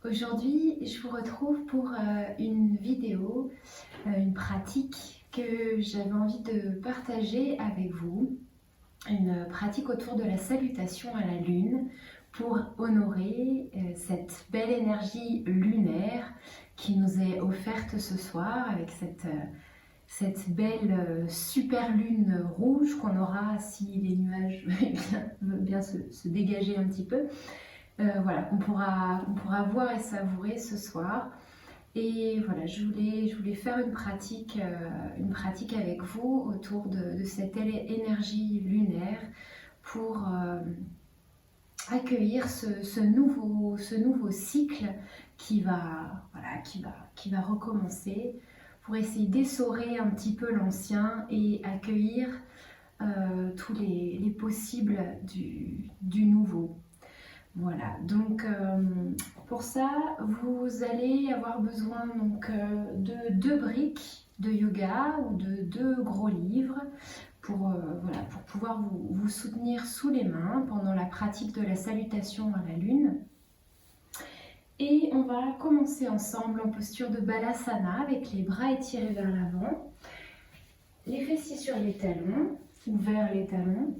Aujourd'hui, je vous retrouve pour une vidéo, une pratique que j'avais envie de partager avec vous. Une pratique autour de la salutation à la lune pour honorer cette belle énergie lunaire qui nous est offerte ce soir avec cette belle super lune rouge qu'on aura si les nuages veulent bien se dégager un petit peu. Voilà, qu'on pourra voir et savourer ce soir. Et voilà, je voulais faire une pratique avec vous autour de cette énergie lunaire pour accueillir ce nouveau cycle qui va recommencer, pour essayer d'essorer un petit peu l'ancien et accueillir tous les possibles du nouveau. Voilà, donc pour ça, vous allez avoir besoin de 2 briques de yoga ou de 2 gros livres pour pouvoir vous soutenir sous les mains pendant la pratique de la salutation à la lune. Et on va commencer ensemble en posture de Balasana avec les bras étirés vers l'avant, les fessiers sur les talons ou vers les talons.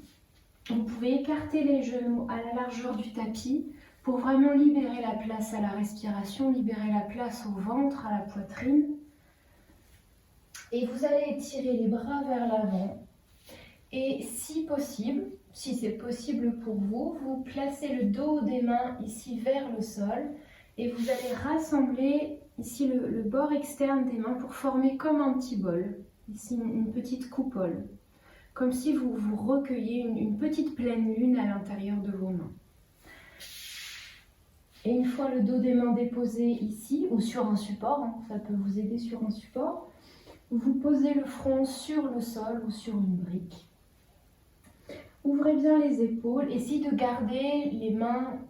Vous pouvez écarter les genoux à la largeur du tapis pour vraiment libérer la place à la respiration, libérer la place au ventre, à la poitrine. Et vous allez étirer les bras vers l'avant. Et si possible, si c'est possible pour vous, vous placez le dos des mains ici vers le sol et vous allez rassembler ici le bord externe des mains pour former comme un petit bol, ici une petite coupole. Comme si vous recueillez une petite pleine lune à l'intérieur de vos mains. Et une fois le dos des mains déposé ici, ou sur un support, ça peut vous aider sur un support, vous posez le front sur le sol ou sur une brique. Ouvrez bien les épaules, essayez de garder les mains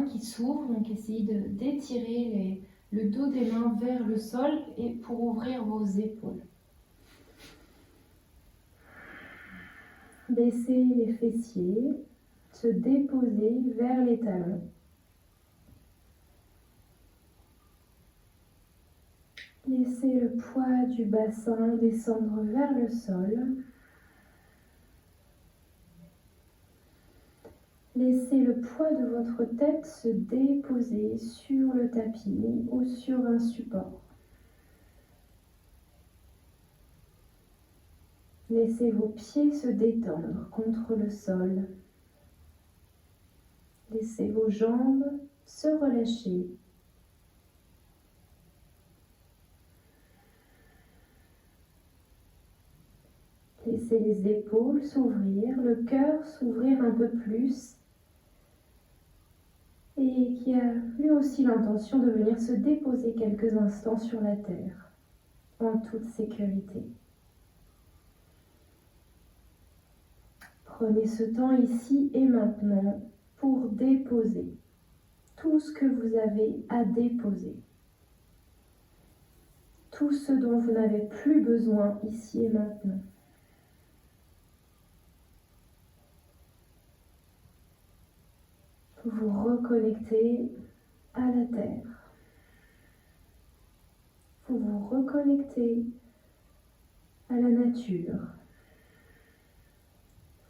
qui s'ouvrent, donc essayez d'étirer le dos des mains vers le sol et pour ouvrir vos épaules. Baissez les fessiers, se déposer vers les talons. Laissez le poids du bassin descendre vers le sol. Laissez le poids de votre tête se déposer sur le tapis ou sur un support. Laissez vos pieds se détendre contre le sol. Laissez vos jambes se relâcher. Laissez les épaules s'ouvrir, le cœur s'ouvrir un peu plus et qui a lui aussi l'intention de venir se déposer quelques instants sur la terre en toute sécurité. Prenez ce temps ici et maintenant pour déposer tout ce que vous avez à déposer. Tout ce dont vous n'avez plus besoin ici et maintenant. Vous reconnectez à la terre. Vous vous reconnectez à la nature.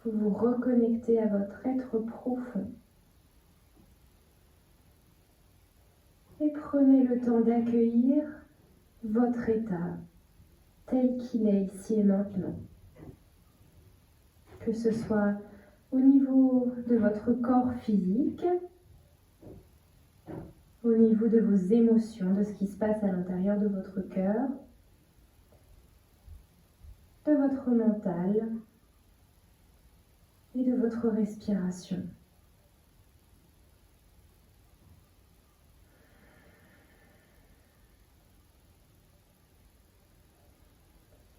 Vous vous reconnectez à votre être profond. Et prenez le temps d'accueillir votre état tel qu'il est ici et maintenant. Que ce soit au niveau de votre corps physique, au niveau de vos émotions, de ce qui se passe à l'intérieur de votre cœur, de votre mental et de votre respiration.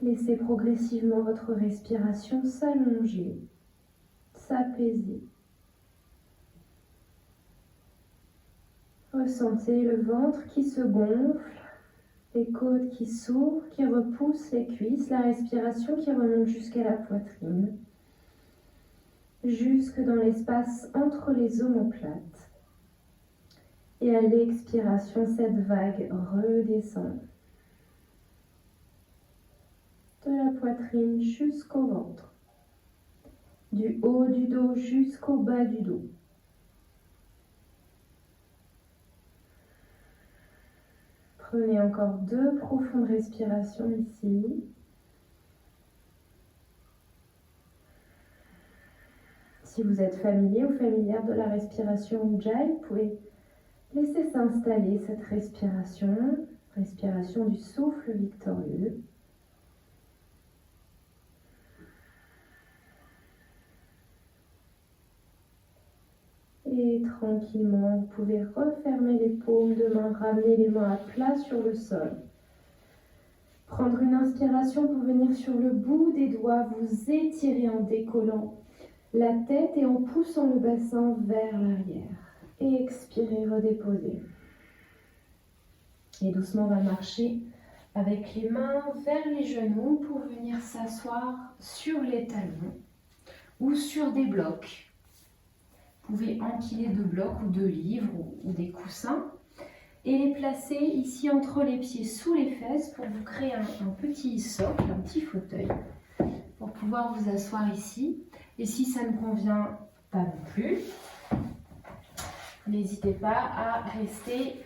Laissez progressivement votre respiration s'allonger, s'apaiser. Ressentez le ventre qui se gonfle, les côtes qui s'ouvrent, qui repoussent les cuisses, la respiration qui remonte jusqu'à la poitrine, jusque dans l'espace entre les omoplates. Et à l'expiration, cette vague redescend de la poitrine jusqu'au ventre, du haut du dos jusqu'au bas du dos. Prenez encore 2 profondes respirations ici. Si vous êtes familier ou familière de la respiration Ujjayi, vous pouvez laisser s'installer cette respiration, respiration du souffle victorieux. Et tranquillement, vous pouvez refermer les paumes de main, ramener les mains à plat sur le sol. Prendre une inspiration pour venir sur le bout des doigts, vous étirer en décollant la tête et en poussant le bassin vers l'arrière. Et expirez, redéposez. Et doucement, on va marcher avec les mains vers les genoux pour venir s'asseoir sur les talons ou sur des blocs. Vous pouvez empiler 2 blocs ou 2 livres ou des coussins et les placer ici entre les pieds sous les fesses pour vous créer un petit socle, un petit fauteuil pour pouvoir vous asseoir ici. Et si ça ne convient pas non plus, n'hésitez pas à rester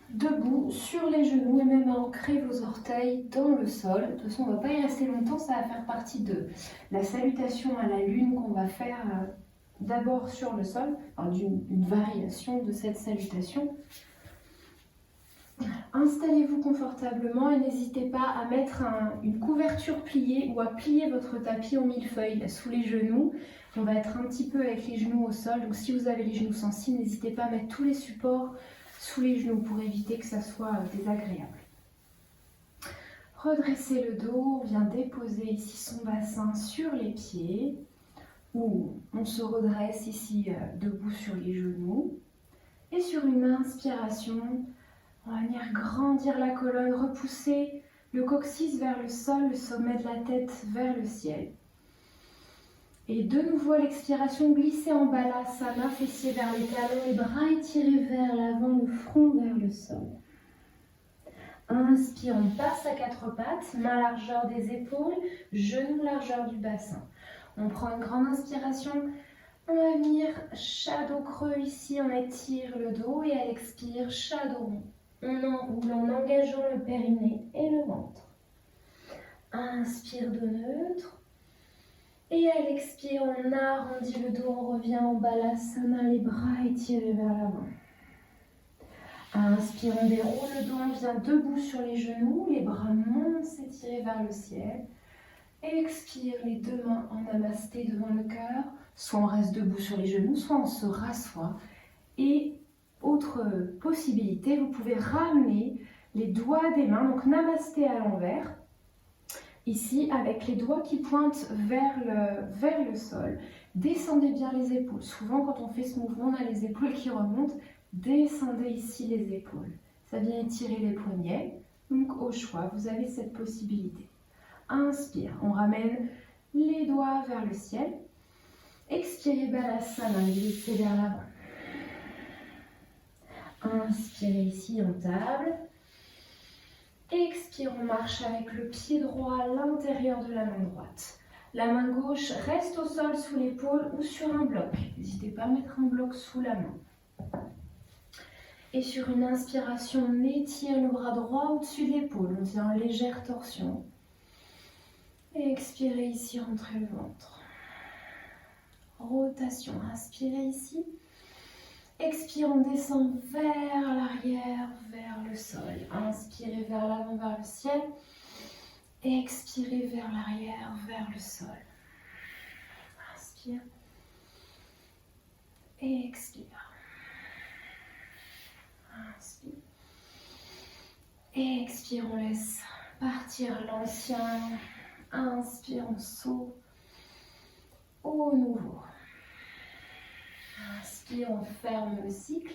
debout sur les genoux et même à ancrer vos orteils dans le sol. De toute façon, on ne va pas y rester longtemps, ça va faire partie de la salutation à la lune qu'on va faire d'abord sur le sol, enfin, d'une variation de cette salutation. Installez-vous confortablement et n'hésitez pas à mettre une couverture pliée ou à plier votre tapis en millefeuille sous les genoux. On va être un petit peu avec les genoux au sol, donc si vous avez les genoux sensibles, n'hésitez pas à mettre tous les supports sous les genoux pour éviter que ça soit désagréable. Redressez le dos, on vient déposer ici son bassin sur les pieds, ou on se redresse ici debout sur les genoux. Et sur une inspiration, on va venir grandir la colonne, repousser le coccyx vers le sol, le sommet de la tête vers le ciel. Et de nouveau à l'expiration, glissez en balasana, fessiers vers les talons, les bras étirés vers l'avant, le front vers le sol. Inspire, on passe à 4 pattes, main largeur des épaules, genoux largeur du bassin. On prend une grande inspiration, on va venir shadow creux ici, on étire le dos et à l'expire, shadow rond. On enroule en engageant le périnée et le ventre. Inspire de neutre. Et à l'expire, on arrondit le dos, on revient en balasana, les bras étirés vers l'avant. Inspire, on déroule le dos, on vient debout sur les genoux, les bras montent s'étirer vers le ciel. Expire, les 2 mains en namasté devant le cœur. Soit on reste debout sur les genoux, soit on se rassoit. Et autre possibilité, vous pouvez ramener les doigts des mains, donc namasté à l'envers, ici avec les doigts qui pointent vers le sol. Descendez bien les épaules. Souvent quand on fait ce mouvement, on a les épaules qui remontent. Descendez ici les épaules. Ça vient étirer les poignets. Donc au choix, vous avez cette possibilité. Inspire, on ramène les doigts vers le ciel. Expirez, balasana, glissez vers l'avant. Inspirez ici en table. Expire, on marche avec le pied droit à l'intérieur de la main droite. La main gauche reste au sol sous l'épaule ou sur un bloc. N'hésitez pas à mettre un bloc sous la main. Et sur une inspiration, on étire le bras droit au-dessus de l'épaule. On vient en légère torsion. Et expirez ici, rentrez le ventre. Rotation, inspirez ici. Expire, on descend vers l'arrière, vers le sol. Inspirez vers l'avant, vers le ciel. Expirez vers l'arrière, vers le sol. Inspire. Et expire. Inspire. Et expire, on laisse partir l'ancien. Inspire, on s'ouvre au nouveau. Inspire, on ferme le cycle.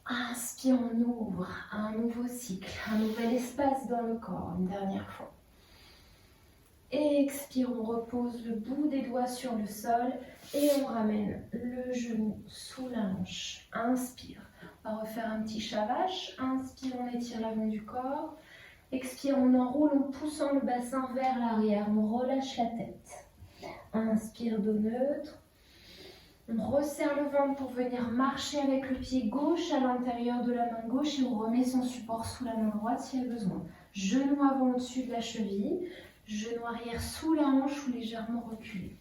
Inspire, on ouvre un nouveau cycle, un nouvel espace dans le corps, une dernière fois. Expire, on repose le bout des doigts sur le sol et on ramène le genou sous la hanche. Inspire. On va refaire un petit chavache. Inspire, on étire l'avant du corps. Expire, on enroule en poussant le bassin vers l'arrière. On relâche la tête. Inspire, dos neutre. On resserre le ventre pour venir marcher avec le pied gauche à l'intérieur de la main gauche et on remet son support sous la main droite s'il y a besoin. Genou avant au-dessus de la cheville, genou arrière sous la hanche ou légèrement reculé.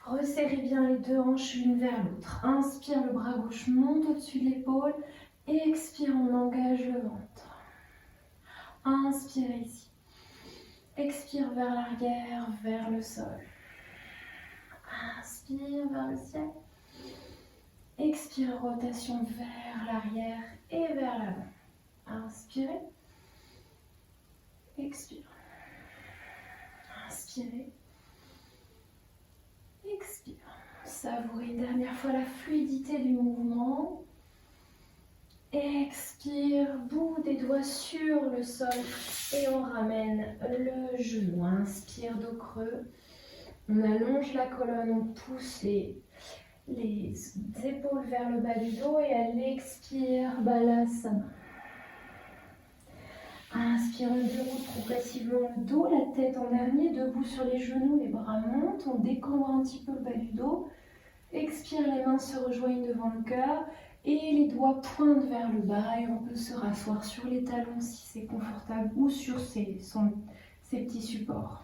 Resserrez bien les deux hanches l'une vers l'autre. Inspire, le bras gauche monte au-dessus de l'épaule. Expire, on engage le ventre. Inspirez ici. Expire vers l'arrière, vers le sol. Inspire vers le ciel. Expire, rotation vers l'arrière et vers l'avant. Inspirez. Expire. Inspirez. Expire. Savourez une dernière fois la fluidité du mouvement. Expire, bout des doigts sur le sol et on ramène le genou. Inspire, dos creux. On allonge la colonne, on pousse les épaules vers le bas du dos et à l'expire, balasana. Inspire, on déroule progressivement le dos, la tête en dernier, debout sur les genoux, les bras montent, on décambre un petit peu le bas du dos. Expire, les mains se rejoignent devant le cœur et les doigts pointent vers le bas et on peut se rasseoir sur les talons si c'est confortable ou sur ses petits supports.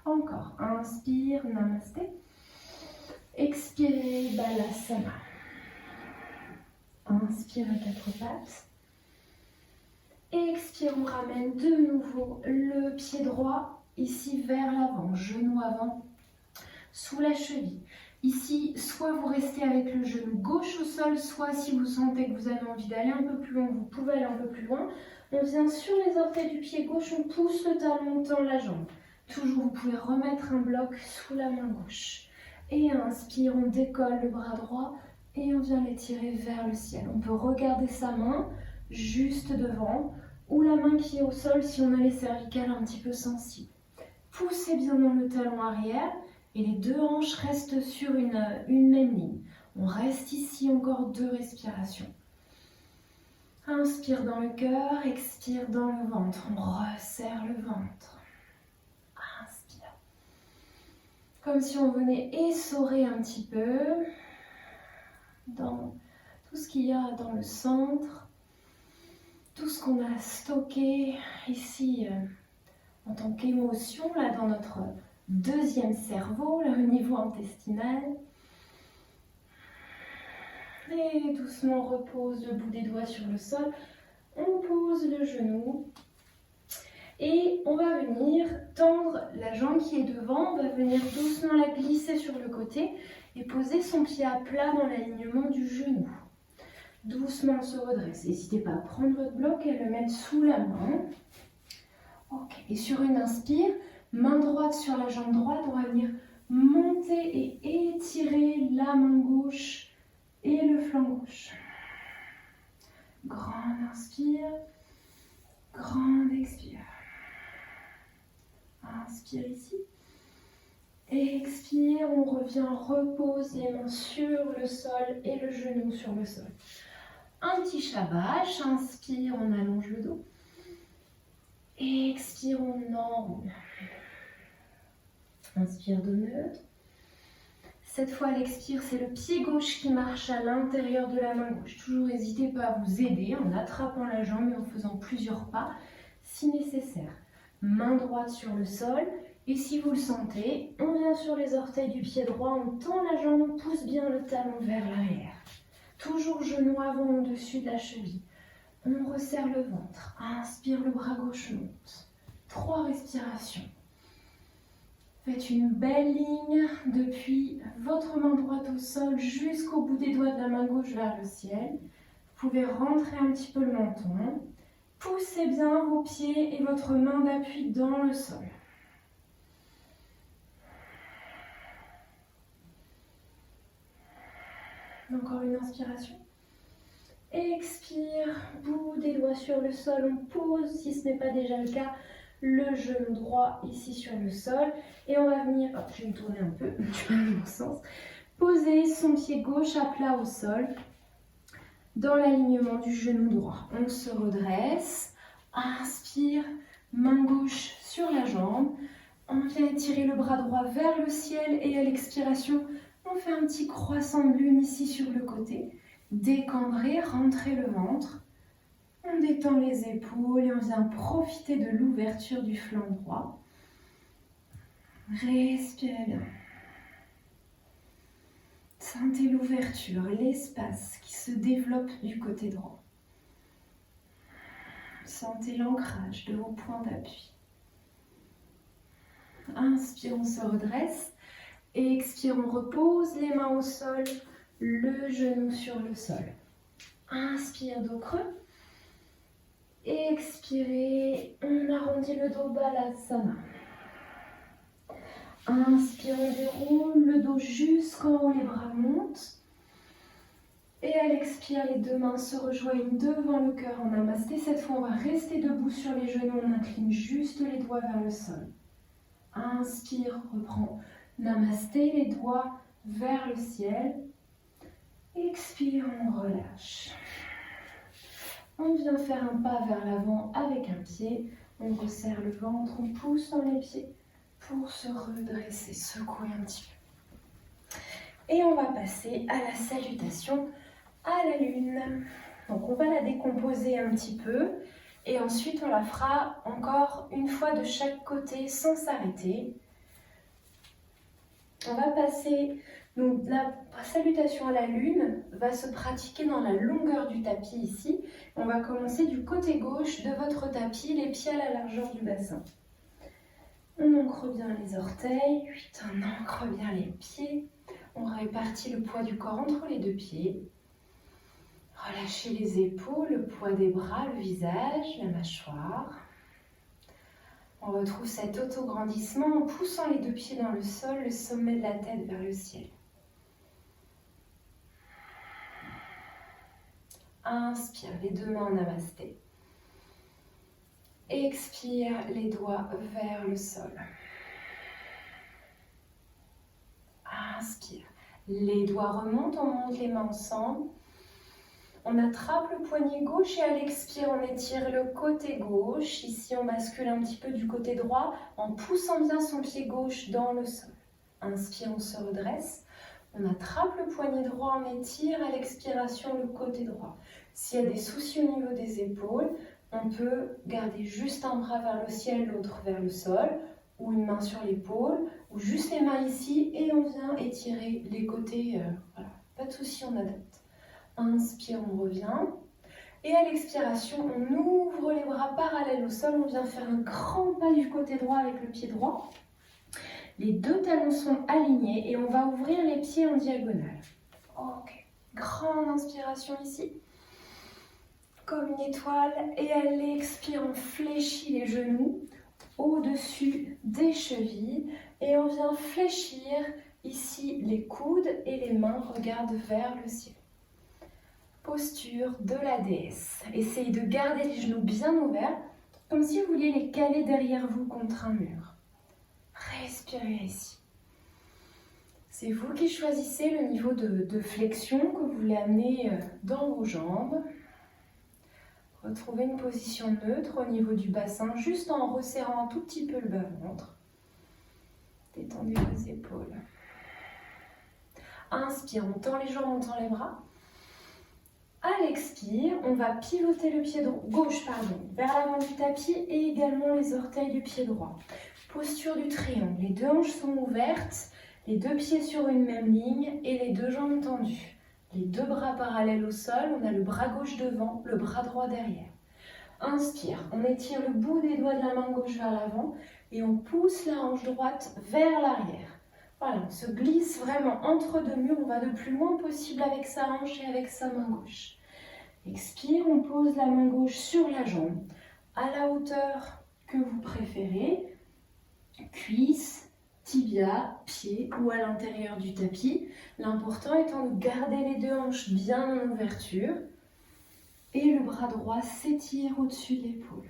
Encore, inspire, namasté. Expirez, balasana. Inspire à quatre pattes. Expire, on ramène de nouveau le pied droit ici vers l'avant, genou avant, sous la cheville. Ici, soit vous restez avec le genou gauche au sol, soit si vous sentez que vous avez envie d'aller un peu plus loin, vous pouvez aller un peu plus loin. On vient sur les orteils du pied gauche, on pousse le talon, on tend la jambe. Toujours, vous pouvez remettre un bloc sous la main gauche. Et inspire, on décolle le bras droit et on vient l'étirer vers le ciel. On peut regarder sa main juste devant ou la main qui est au sol si on a les cervicales un petit peu sensibles. Poussez bien dans le talon arrière et les deux hanches restent sur une même ligne. On reste ici encore 2 respirations. Inspire dans le cœur, expire dans le ventre. On resserre le ventre. Inspire. Comme si on venait essorer un petit peu dans tout ce qu'il y a dans le centre, tout ce qu'on a stocké ici en tant qu'émotion, là dans notre deuxième cerveau, là au niveau intestinal. Et doucement on repose le bout des doigts sur le sol, on pose le genou et on va venir tendre la jambe qui est devant, on va venir doucement la glisser sur le côté et poser son pied à plat dans l'alignement du genou. Doucement on se redresse, n'hésitez pas à prendre votre bloc et le mettre sous la main. Ok, et sur une inspire, main droite sur la jambe droite, on va venir monter et étirer la main gauche et le flanc gauche. Grande inspire, grande expire. Inspire ici. Expire, on revient, repose les mains sur le sol et le genou sur le sol. Un petit shavash, inspire, on allonge le dos. Expire, on enroule. Inspire, dos neutre. Cette fois, à l'expire, c'est le pied gauche qui marche à l'intérieur de la main gauche. Toujours n'hésitez pas à vous aider en attrapant la jambe et en faisant plusieurs pas si nécessaire. Main droite sur le sol. Et si vous le sentez, on vient sur les orteils du pied droit, on tend la jambe, on pousse bien le talon vers l'arrière. Toujours genou avant au-dessus de la cheville. On resserre le ventre. Inspire, le bras gauche monte. 3 respirations. Faites une belle ligne depuis votre main droite au sol jusqu'au bout des doigts de la main gauche vers le ciel. Vous pouvez rentrer un petit peu le menton. Poussez bien vos pieds et votre main d'appui dans le sol. Encore une inspiration. Expire, bout des doigts sur le sol, on pose si ce n'est pas déjà le cas le genou droit ici sur le sol. Et on va venir, hop, je vais me tourner un peu, je vais dans le sens. Poser son pied gauche à plat au sol, dans l'alignement du genou droit. On se redresse, inspire, main gauche sur la jambe. On vient étirer le bras droit vers le ciel et à l'expiration, on fait un petit croissant de lune ici sur le côté. Décambrer, rentrer le ventre. On détend les épaules et on vient profiter de l'ouverture du flanc droit. Respirez bien. Sentez l'ouverture, l'espace qui se développe du côté droit. Sentez l'ancrage de vos points d'appui. Inspire, on se redresse. Et expire, on repose les mains au sol, le genou sur le sol. Inspire, dos creux. Expirez, on arrondit le dos, Balasana. Inspire, on déroule le dos jusqu'en haut, les bras montent. Et à l'expire, les deux mains se rejoignent devant le cœur en namasté. Cette fois, on va rester debout sur les genoux, on incline juste les doigts vers le sol. Inspire, reprend namasté, les doigts vers le ciel. Expire, on relâche. On vient faire un pas vers l'avant avec un pied. On resserre le ventre, on pousse dans les pieds pour se redresser, secouer un petit peu. Et on va passer à la salutation à la lune. Donc on va la décomposer un petit peu et ensuite on la fera encore une fois de chaque côté sans s'arrêter. On va passer, donc la salutation à la lune va se pratiquer dans la longueur du tapis ici. On va commencer du côté gauche de votre tapis, les pieds à la largeur du bassin. On ancre bien les orteils, on ancre bien les pieds. On répartit le poids du corps entre les deux pieds. Relâchez les épaules, le poids des bras, le visage, la mâchoire. On retrouve cet autograndissement en poussant les deux pieds dans le sol, le sommet de la tête vers le ciel. Inspire, les deux mains en namasté. Expire, les doigts vers le sol. Inspire, les doigts remontent, on monte les mains ensemble. On attrape le poignet gauche et à l'expire, on étire le côté gauche. Ici, on bascule un petit peu du côté droit en poussant bien son pied gauche dans le sol. Inspire, on se redresse. On attrape le poignet droit, on étire à l'expiration le côté droit. S'il y a des soucis au niveau des épaules, on peut garder juste un bras vers le ciel, l'autre vers le sol, ou une main sur l'épaule, ou juste les mains ici, et on vient étirer les côtés. Voilà, pas de souci, on adapte. Inspire, on revient. Et à l'expiration, on ouvre les bras parallèles au sol. On vient faire un grand pas du côté droit avec le pied droit. Les deux talons sont alignés et on va ouvrir les pieds en diagonale. Ok. Grande inspiration ici. Comme une étoile. Et à l'expire, on fléchit les genoux au-dessus des chevilles. Et on vient fléchir ici les coudes et les mains regardent vers le ciel. Posture de la déesse. Essayez de garder les genoux bien ouverts, comme si vous vouliez les caler derrière vous contre un mur. Respirez ici. C'est vous qui choisissez le niveau de flexion que vous voulez amener dans vos jambes. Retrouvez une position neutre au niveau du bassin, juste en resserrant un tout petit peu le bas-ventre. Détendez vos épaules. Inspire, on tend les jambes, on tend les bras. À l'expire, on va pivoter le pied gauche vers l'avant du tapis et également les orteils du pied droit. Posture du triangle, les deux hanches sont ouvertes, les deux pieds sur une même ligne et les deux jambes tendues. Les deux bras parallèles au sol, on a le bras gauche devant, le bras droit derrière. Inspire, on étire le bout des doigts de la main gauche vers l'avant et on pousse la hanche droite vers l'arrière. Voilà, on se glisse vraiment entre deux murs, on va le plus loin possible avec sa hanche et avec sa main gauche. Expire, on pose la main gauche sur la jambe, à la hauteur que vous préférez, cuisse, tibia, pied ou à l'intérieur du tapis. L'important étant de garder les deux hanches bien en ouverture et le bras droit s'étire au-dessus de l'épaule.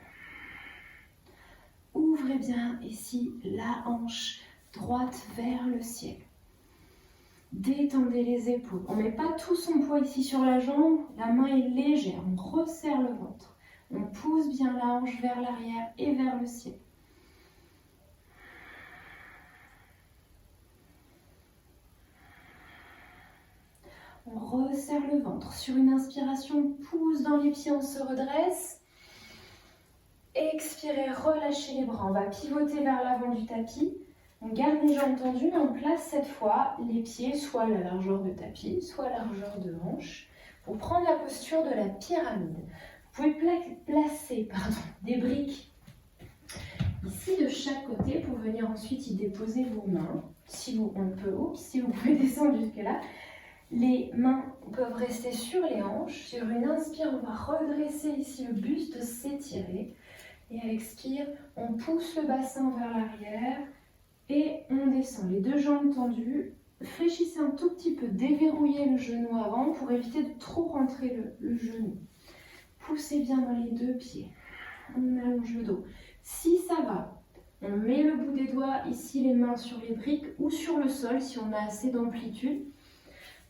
Ouvrez bien ici la hanche droite vers le ciel. Détendez les épaules. On ne met pas tout son poids ici sur la jambe. La main est légère. On resserre le ventre. On pousse bien la hanche vers l'arrière et vers le ciel. On resserre le ventre. Sur une inspiration, pousse dans les pieds, on se redresse. Expirez, relâchez les bras. On va pivoter vers l'avant du tapis. On garde les jambes tendues, mais on place cette fois les pieds soit à la largeur de tapis, soit à la largeur de hanche, pour prendre la posture de la pyramide. Vous pouvez placer des briques ici de chaque côté pour venir ensuite y déposer vos mains. Si vous pouvez descendre jusque là. Les mains peuvent rester sur les hanches. Sur une inspire, on va redresser ici le buste, s'étirer. Et à l'expire, on pousse le bassin vers l'arrière et on descend. Les deux jambes tendues. Fléchissez un tout petit peu, déverrouillez le genou avant pour éviter de trop rentrer le genou. Poussez bien dans les deux pieds. On allonge le dos. Si ça va, on met le bout des doigts ici, les mains sur les briques ou sur le sol si on a assez d'amplitude.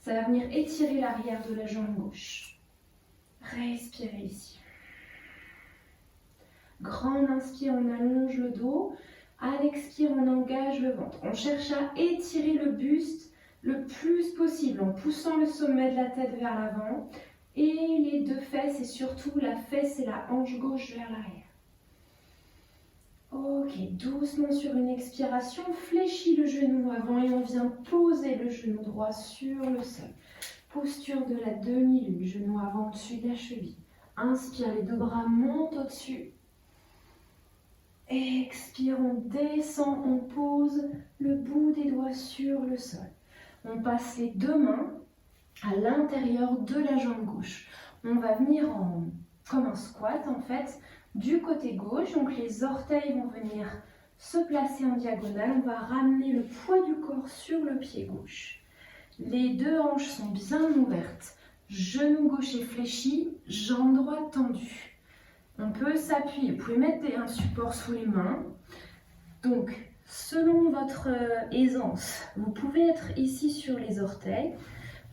Ça va venir étirer l'arrière de la jambe gauche. Respirez ici. Grande inspire, on allonge le dos. À l'expire, on engage le ventre. On cherche à étirer le buste le plus possible en poussant le sommet de la tête vers l'avant et les deux fesses et surtout la fesse et la hanche gauche vers l'arrière. Ok, doucement sur une expiration, fléchis le genou avant et on vient poser le genou droit sur le sol. Posture de la demi-lune, genou avant au-dessus de la cheville. Inspire, les deux bras montent au-dessus. Expire, on descend, on pose le bout des doigts sur le sol. On passe les deux mains à l'intérieur de la jambe gauche. On va venir comme un squat en fait, du côté gauche. Donc les orteils vont venir se placer en diagonale. On va ramener le poids du corps sur le pied gauche. Les deux hanches sont bien ouvertes. Genou gauche est fléchi, jambe droite tendue. On peut s'appuyer. Vous pouvez mettre un support sous les mains. Donc, selon votre aisance, vous pouvez être ici sur les orteils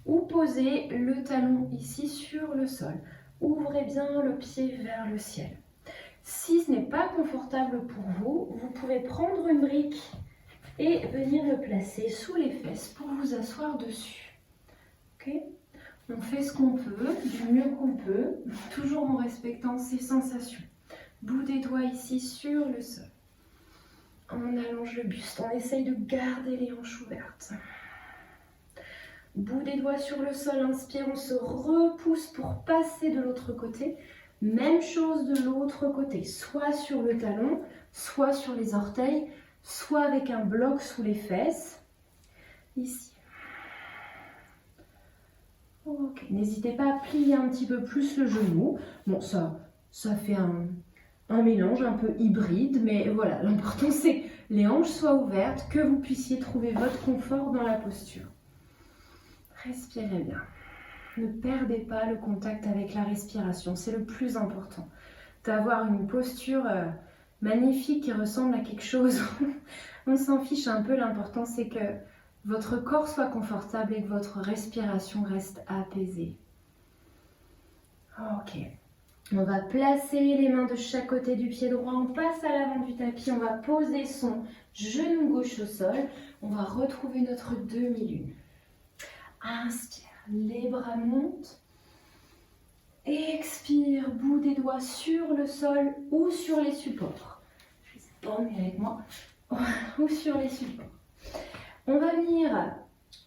ou poser le talon ici sur le sol. Ouvrez bien le pied vers le ciel. Si ce n'est pas confortable pour vous, vous pouvez prendre une brique et venir le placer sous les fesses pour vous asseoir dessus. Ok ? On fait ce qu'on peut, du mieux qu'on peut, toujours en respectant ses sensations. Bout des doigts ici sur le sol. On allonge le buste, on essaye de garder les hanches ouvertes. Bout des doigts sur le sol, inspire, on se repousse pour passer de l'autre côté. Même chose de l'autre côté, soit sur le talon, soit sur les orteils, soit avec un bloc sous les fesses. Ici. Ok, n'hésitez pas à plier un petit peu plus le genou. Bon, ça fait un mélange un peu hybride, mais voilà, l'important c'est que les hanches soient ouvertes, que vous puissiez trouver votre confort dans la posture. Respirez bien. Ne perdez pas le contact avec la respiration, c'est le plus important. D'avoir une posture magnifique qui ressemble à quelque chose, on s'en fiche un peu, l'important c'est que votre corps soit confortable et que votre respiration reste apaisée. Ok. On va placer les mains de chaque côté du pied droit. On passe à l'avant du tapis. On va poser son genou gauche au sol. On va retrouver notre demi-lune. Inspire. Les bras montent. Expire. Bout des doigts sur le sol ou sur les supports. Je vais prendre avec moi. Ou sur les supports. On va venir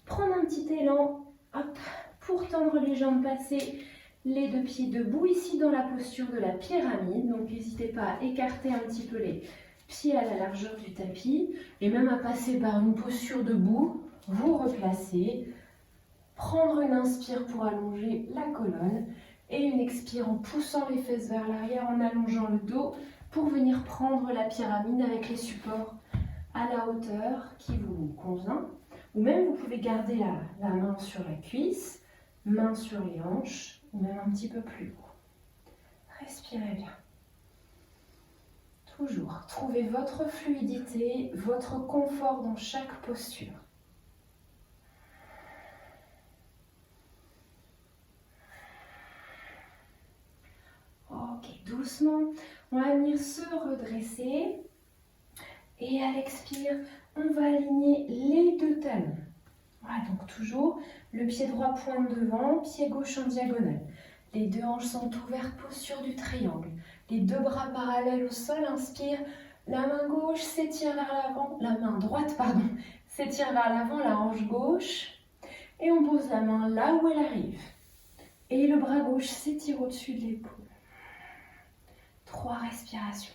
prendre un petit élan hop, pour tendre les jambes, passer les deux pieds debout ici dans la posture de la pyramide. Donc n'hésitez pas à écarter un petit peu les pieds à la largeur du tapis et même à passer par une posture debout, vous replacer, prendre une inspire pour allonger la colonne et une expire en poussant les fesses vers l'arrière, en allongeant le dos pour venir prendre la pyramide avec les supports à la hauteur qui vous convient, ou même vous pouvez garder la main sur la cuisse, main sur les hanches, ou même un petit peu plus haut. Respirez bien. Toujours, trouvez votre fluidité, votre confort dans chaque posture. Ok, doucement, on va venir se redresser. Et à l'expire, on va aligner les deux talons. Voilà, donc toujours le pied droit pointe devant, pied gauche en diagonale. Les deux hanches sont ouvertes, posture du triangle. Les deux bras parallèles au sol, inspire. La main gauche s'étire vers l'avant, la main droite, pardon, s'étire vers l'avant, la hanche gauche. Et on pose la main là où elle arrive. Et le bras gauche s'étire au-dessus de l'épaule. 3 respirations.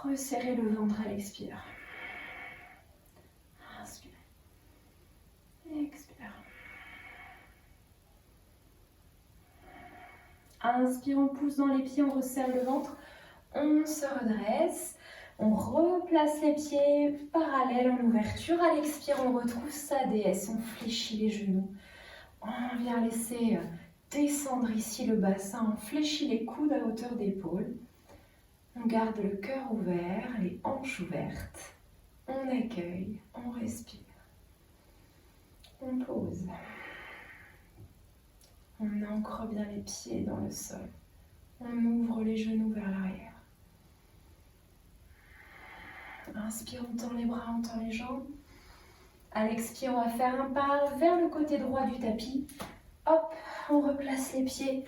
Resserrez le ventre à l'expire. Inspire. Expire. Inspire, on pousse dans les pieds, on resserre le ventre. On se redresse. On replace les pieds parallèles en ouverture. À l'expire, on retrouve sa déesse. On fléchit les genoux. On vient laisser descendre ici le bassin. On fléchit les coudes à hauteur d'épaule. On garde le cœur ouvert, les hanches ouvertes. On accueille, on respire. On pose. On ancre bien les pieds dans le sol. On ouvre les genoux vers l'arrière. Inspire, on tend les bras, on tend les jambes. À l'expire, on va faire un pas vers le côté droit du tapis. Hop, on replace les pieds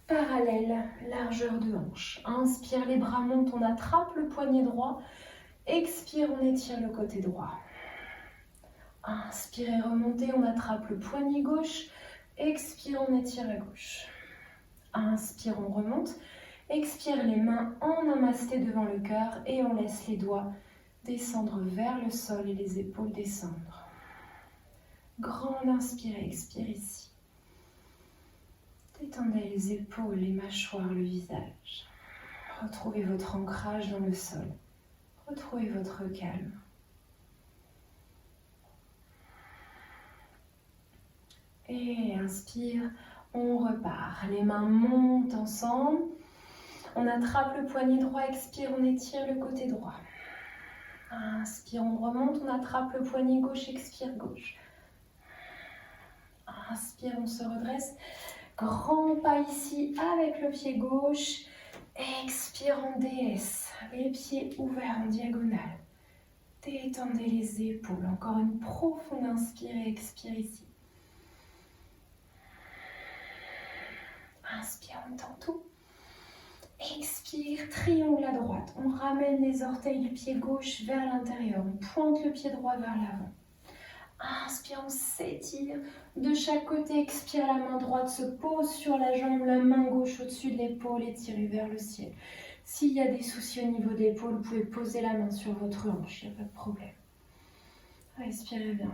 parallèles, largeur de hanche. Inspire, les bras montent, on attrape le poignet droit. Expire, on étire le côté droit. Inspire et remontez, on attrape le poignet gauche. Expire, on étire la gauche. Inspire, on remonte. Expire, les mains en namasté devant le cœur et on laisse les doigts descendre vers le sol et les épaules descendre. Grande inspire et expire ici. Détendez les épaules, les mâchoires, le visage. Retrouvez votre ancrage dans le sol. Retrouvez votre calme. Et inspire, on repart. Les mains montent ensemble. On attrape le poignet droit, expire, on étire le côté droit. Inspire, on remonte, on attrape le poignet gauche, expire, gauche. Inspire, on se redresse. Grand pas ici avec le pied gauche. Expire en déesse. Les pieds ouverts en diagonale. Détendez les épaules. Encore une profonde inspire et expire ici. Inspire, on tend tout. Expire, triangle à droite. On ramène les orteils du pied gauche vers l'intérieur. On pointe le pied droit vers l'avant. Inspire, on s'étire de chaque côté. Expire, la main droite se pose sur la jambe, la main gauche au-dessus de l'épaule, étirée vers le ciel. S'il y a des soucis au niveau de l'épaule, vous pouvez poser la main sur votre hanche, il n'y a pas de problème. Respirez bien.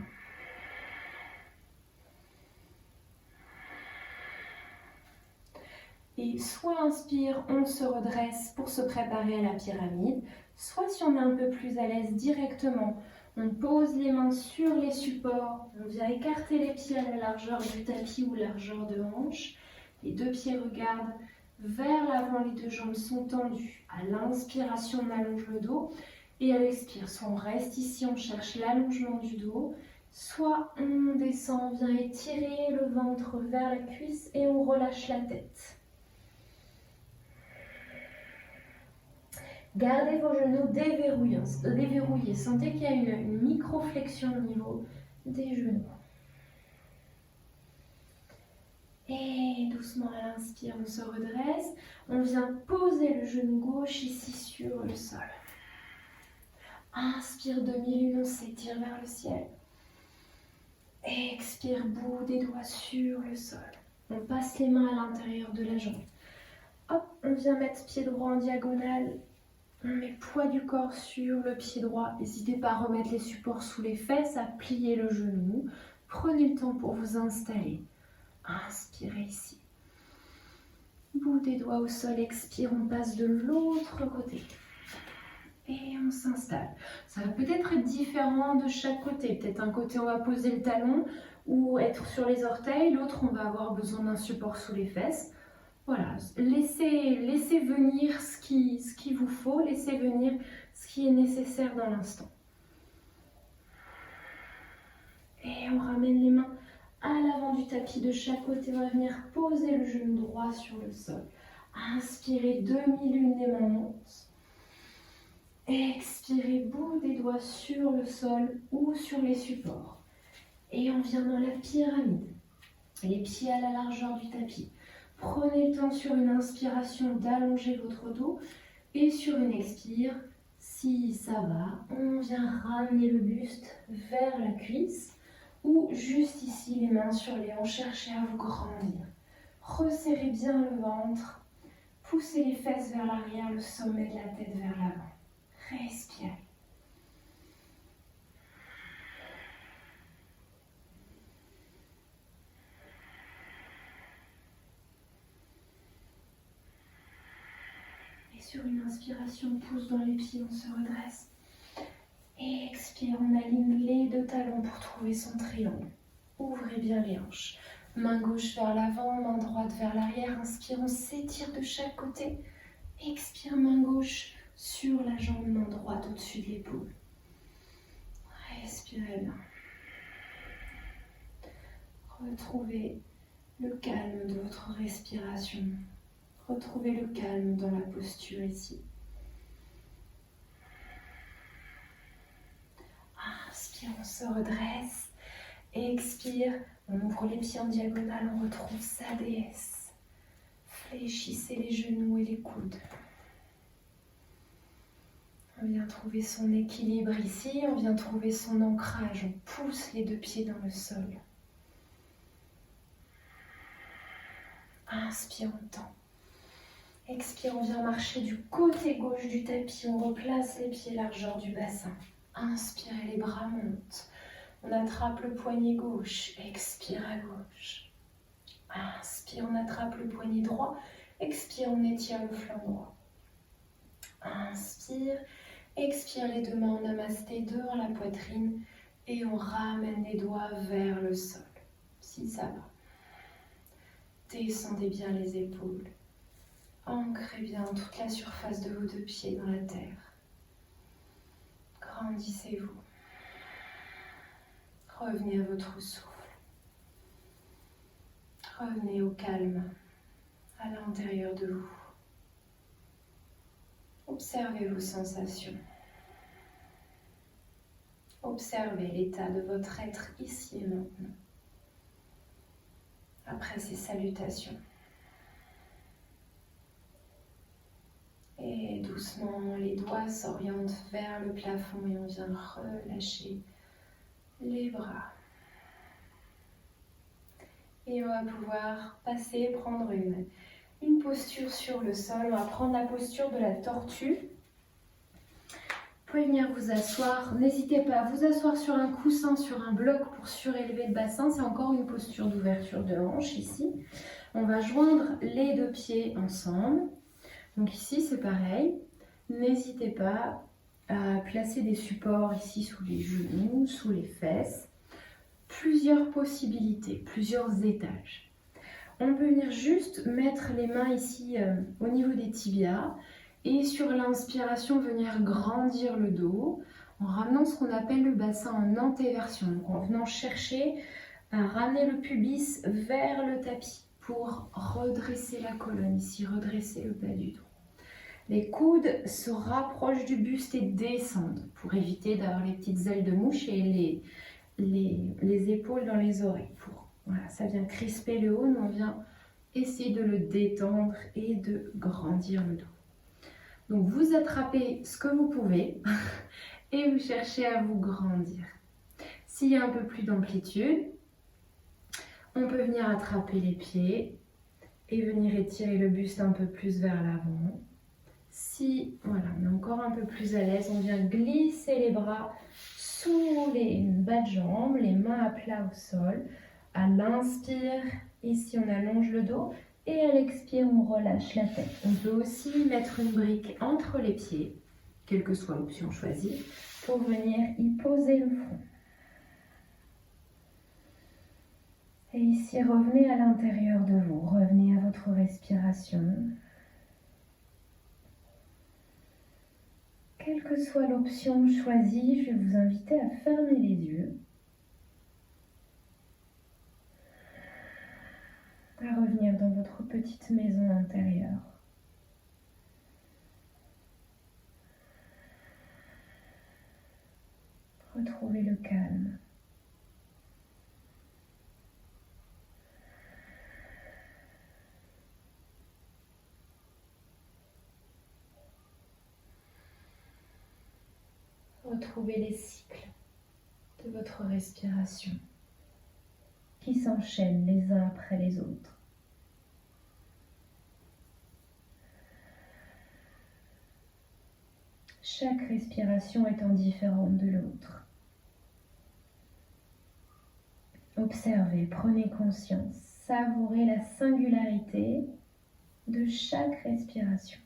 Et soit inspire, on se redresse pour se préparer à la pyramide, soit si on est un peu plus à l'aise directement, on pose les mains sur les supports, on vient écarter les pieds à la largeur du tapis ou largeur de hanche. Les deux pieds regardent vers l'avant, les deux jambes sont tendues. À l'inspiration, on allonge le dos et à l'expire, soit on reste ici, on cherche l'allongement du dos, soit on descend, on vient étirer le ventre vers la cuisse et on relâche la tête. Gardez vos genoux déverrouillés. Sentez qu'il y a une micro-flexion au niveau des genoux. Et doucement à l'inspire, on se redresse. On vient poser le genou gauche ici sur le sol. Inspire, demi-lune, on s'étire vers le ciel. Expire, bout des doigts sur le sol. On passe les mains à l'intérieur de la jambe. Hop, on vient mettre pied droit en diagonale. On met poids du corps sur le pied droit. N'hésitez pas à remettre les supports sous les fesses, à plier le genou. Prenez le temps pour vous installer. Inspirez ici. Bout des doigts au sol, expire, on passe de l'autre côté. Et on s'installe. Ça va peut-être être différent de chaque côté. Peut-être un côté on va poser le talon ou être sur les orteils. L'autre on va avoir besoin d'un support sous les fesses. Voilà, laissez venir ce qu'il vous faut, laissez venir ce qui est nécessaire dans l'instant. Et on ramène les mains à l'avant du tapis de chaque côté. On va venir poser le genou droit sur le sol. Inspirez, demi-lune des mains monte. Expirez, bout des doigts sur le sol ou sur les supports. Et on vient dans la pyramide. Les pieds à la largeur du tapis. Prenez le temps sur une inspiration d'allonger votre dos. Et sur une expire, si ça va, on vient ramener le buste vers la cuisse. Ou juste ici, les mains sur les hanches, cherchez à vous grandir. Resserrez bien le ventre. Poussez les fesses vers l'arrière, le sommet de la tête vers l'avant. Respirez. Et sur une inspiration, on pousse dans les pieds, on se redresse. Et expire, on aligne les deux talons pour trouver son triangle. Ouvrez bien les hanches. Main gauche vers l'avant, main droite vers l'arrière. Inspire, on s'étire de chaque côté. Expire, main gauche sur la jambe, main droite au-dessus de l'épaule. Respirez bien. Retrouvez le calme de votre respiration. Retrouvez le calme dans la posture ici. Inspire, on se redresse. Expire, on ouvre les pieds en diagonale, on retrouve sa déesse. Fléchissez les genoux et les coudes. On vient trouver son équilibre ici, on vient trouver son ancrage. On pousse les deux pieds dans le sol. Inspire, on tend. Expire, on vient marcher du côté gauche du tapis. On replace les pieds largeur du bassin. Inspirez, les bras montent. On attrape le poignet gauche. Expire à gauche. Inspire, on attrape le poignet droit. Expire, on étire le flanc droit. Inspire. Expire, les deux mains en namasté devant la poitrine. Et on ramène les doigts vers le sol. Si ça va. Descendez bien les épaules. Ancrez bien toute la surface de vos deux pieds dans la terre. Grandissez-vous. Revenez à votre souffle. Revenez au calme à l'intérieur de vous. Observez vos sensations. Observez l'état de votre être ici et maintenant. Après ces salutations. Et doucement, les doigts s'orientent vers le plafond et on vient relâcher les bras. Et on va pouvoir passer, prendre une posture sur le sol. On va prendre la posture de la tortue. Vous pouvez venir vous asseoir. N'hésitez pas à vous asseoir sur un coussin, sur un bloc pour surélever le bassin. C'est encore une posture d'ouverture de hanche ici. On va joindre les deux pieds ensemble. Donc ici, c'est pareil. N'hésitez pas à placer des supports ici sous les genoux, sous les fesses. Plusieurs possibilités, plusieurs étages. On peut venir juste mettre les mains ici au niveau des tibias et sur l'inspiration venir grandir le dos en ramenant ce qu'on appelle le bassin en antéversion. Donc en venant chercher à ramener le pubis vers le tapis pour redresser la colonne ici, redresser le bas du dos. Les coudes se rapprochent du buste et descendent pour éviter d'avoir les petites ailes de mouche et les épaules dans les oreilles. Voilà, ça vient crisper le haut, mais on vient essayer de le détendre et de grandir le dos. Donc vous attrapez ce que vous pouvez et vous cherchez à vous grandir. S'il y a un peu plus d'amplitude, on peut venir attraper les pieds et venir étirer le buste un peu plus vers l'avant. Si voilà, on est encore un peu plus à l'aise, on vient glisser les bras sous les bas de jambes, les mains à plat au sol. À l'inspire, ici on allonge le dos et à l'expire on relâche la tête. On peut aussi mettre une brique entre les pieds, quelle que soit l'option choisie, pour venir y poser le front. Et ici revenez à l'intérieur de vous, revenez à votre respiration. respiration. Quelle que soit l'option choisie, je vais vous inviter à fermer les yeux, à revenir dans votre petite maison intérieure. Retrouvez le calme. Retrouvez les cycles de votre respiration qui s'enchaînent les uns après les autres. Chaque respiration étant différente de l'autre. Observez, prenez conscience, savourez la singularité de chaque respiration.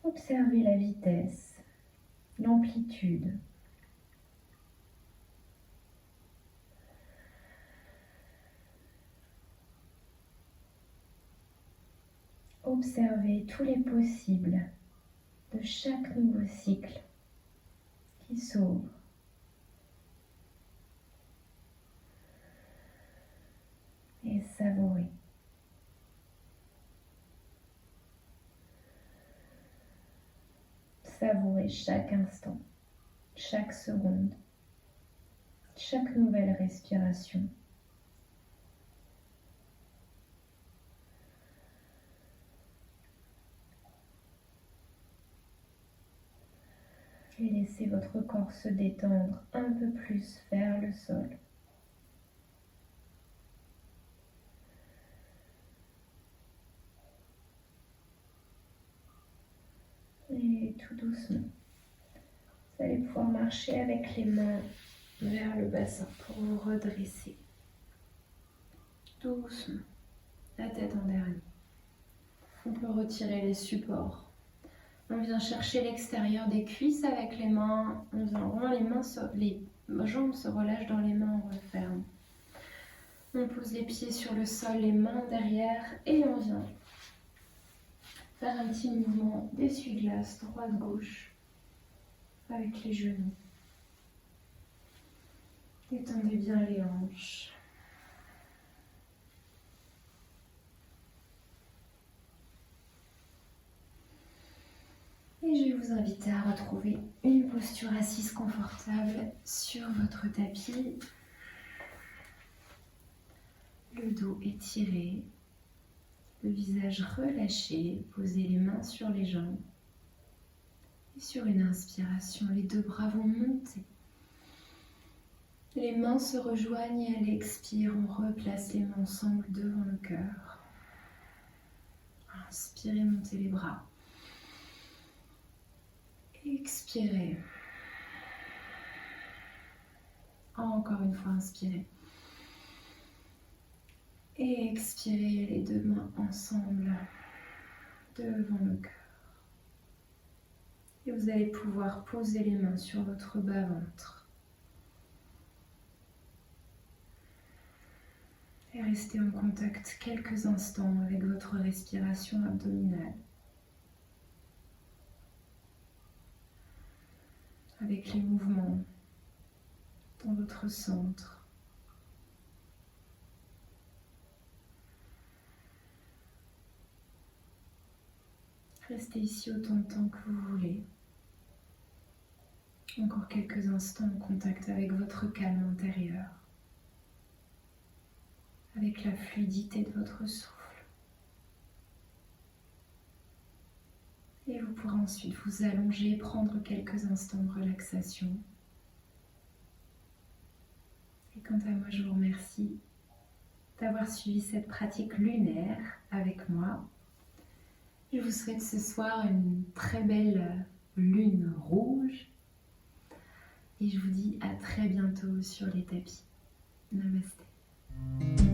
Observez la vitesse, l'amplitude. Observez tous les possibles de chaque nouveau cycle qui s'ouvre. Et savourez. Savourez chaque instant, chaque seconde, chaque nouvelle respiration. Et laissez votre corps se détendre un peu plus vers le sol. Et tout doucement, vous allez pouvoir marcher avec les mains vers le bassin pour vous redresser. Doucement, la tête en dernier. On peut retirer les supports. On vient chercher l'extérieur des cuisses avec les mains. On vient vraiment les jambes se relâchent dans les mains, on referme. On pose les pieds sur le sol, les mains derrière et on vient faire un petit mouvement d'essuie-glace droite-gauche avec les genoux. Détendez bien les hanches. Et je vais vous inviter à retrouver une posture assise confortable sur votre tapis. Le dos étiré, le visage relâché, posez les mains sur les jambes. Et sur une inspiration, les deux bras vont monter. Les mains se rejoignent et à l'expire, on replace les mains ensemble devant le cœur. Inspirez, montez les bras. Expirez. Encore une fois, inspirez. Et expirez les deux mains ensemble devant le cœur. Et vous allez pouvoir poser les mains sur votre bas-ventre. Et rester en contact quelques instants avec votre respiration abdominale. Avec les mouvements dans votre centre. Restez ici autant de temps que vous voulez. Encore quelques instants en contact avec votre calme intérieur, avec la fluidité de votre souffle. Et vous pourrez ensuite vous allonger, prendre quelques instants de relaxation. Et quant à moi, je vous remercie d'avoir suivi cette pratique lunaire avec moi. Je vous souhaite ce soir une très belle lune rouge. Et je vous dis à très bientôt sur les tapis. Namasté.